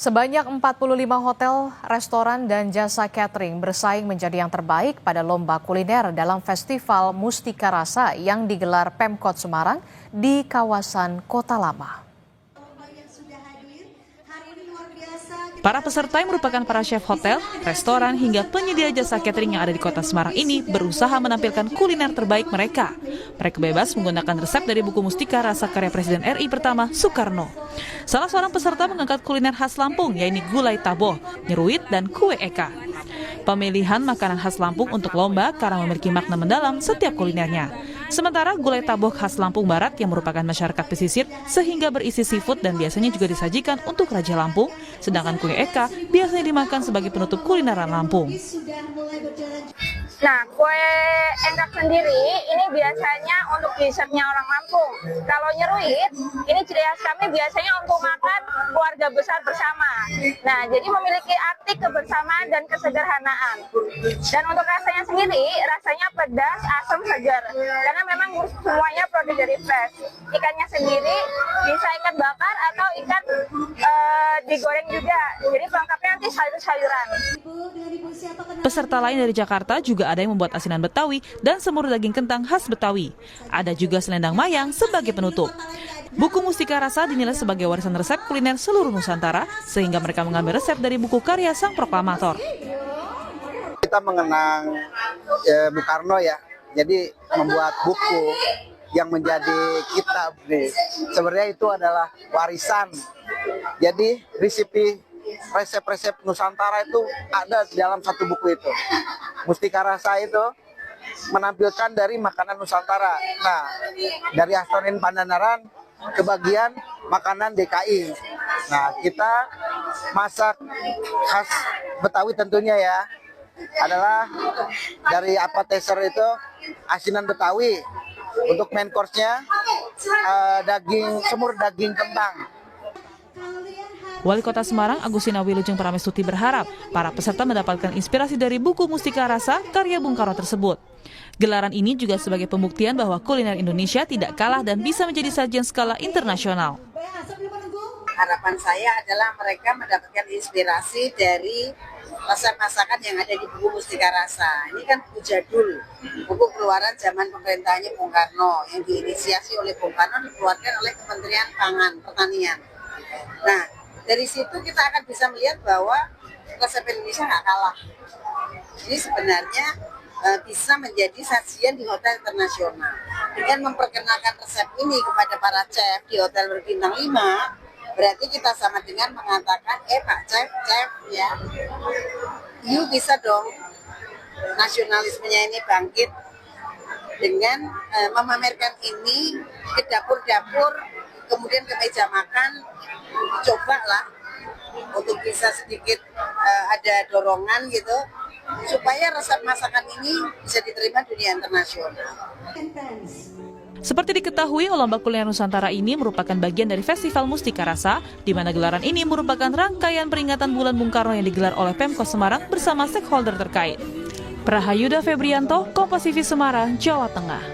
Sebanyak 45 hotel, restoran, dan jasa catering bersaing menjadi yang terbaik pada lomba kuliner dalam Festival Mustika Rasa yang digelar Pemkot Semarang di kawasan Kota Lama. Para peserta yang merupakan para chef hotel, restoran, hingga penyedia jasa catering yang ada di kota Semarang ini berusaha menampilkan kuliner terbaik mereka. Mereka bebas menggunakan resep dari buku Mustika Rasa karya Presiden RI pertama, Soekarno. Salah seorang peserta mengangkat kuliner khas Lampung, yaitu gulai taboh, nyeruit, dan kue eka. Pemilihan makanan khas Lampung untuk lomba karena memiliki makna mendalam setiap kulinernya. Sementara gulai taboh khas Lampung Barat yang merupakan masyarakat pesisir sehingga berisi seafood dan biasanya juga disajikan untuk Raja Lampung, sedangkan kue eka biasanya dimakan sebagai penutup kulineran Lampung. Nah, kue engkak sendiri ini biasanya untuk dessertnya orang Lampung. Kalau nyeruit, ini ciri khas kami biasanya untuk makan keluarga besar bersama. Nah, jadi memiliki arti kebersamaan dan kesederhanaan. Dan untuk rasanya sendiri, rasanya pedas, asam, segar. Karena memang semuanya produk dari fresh. Ikannya sendiri bisa ikan bakar atau ikan digoreng juga. Jadi pelengkapnya nanti sayur-sayuran. Peserta lain dari Jakarta juga ada yang membuat asinan Betawi dan semur daging kentang khas Betawi. Ada juga selendang mayang sebagai penutup. Buku Mustika Rasa dinilai sebagai warisan resep kuliner seluruh Nusantara, sehingga mereka mengambil resep dari buku karya sang proklamator. Kita mengenang Bung Karno ya, jadi membuat buku yang menjadi kitab nih. Sebenarnya itu adalah warisan. Jadi resep-resep Nusantara itu ada di dalam satu buku itu. Mustika Rasa itu menampilkan dari makanan Nusantara. Nah, dari Astonin Pandanaran ke bagian makanan DKI. Nah, kita masak khas Betawi tentunya ya. Adalah dari appetizer itu asinan Betawi. Untuk main course-nya semur daging kentang. Wali Kota Semarang Agustina Wilujeng Pramestuti berharap para peserta mendapatkan inspirasi dari buku Mustika Rasa karya Bung Karno tersebut. Gelaran ini juga sebagai pembuktian bahwa kuliner Indonesia tidak kalah dan bisa menjadi sajian skala internasional. Harapan saya adalah mereka mendapatkan inspirasi dari resep masakan yang ada di buku Mustika Rasa. Ini kan buku jadul, buku keluaran zaman pemerintahannya Bung Karno yang diinisiasi oleh Bung Karno, dikeluarkan oleh Kementerian Pangan Pertanian. Nah, dari situ kita akan bisa melihat bahwa resep Indonesia nggak kalah. Ini sebenarnya bisa menjadi sajian di hotel internasional. Dengan memperkenalkan resep ini kepada para chef di hotel berbintang 5, berarti kita sama dengan mengatakan, Pak Chef ya, you bisa dong nasionalismenya ini bangkit dengan memamerkan ini ke dapur-dapur, kemudian ke meja makan. Cobalah untuk bisa sedikit ada dorongan gitu, supaya resep masakan ini bisa diterima dunia internasional. Seperti diketahui, lomba kuliner Nusantara ini merupakan bagian dari Festival Mustika Rasa, di mana gelaran ini merupakan rangkaian peringatan Bulan Bung Karno yang digelar oleh Pemkot Semarang bersama stakeholder terkait. Prahayuda Febrianto, Kompas TV Semarang, Jawa Tengah.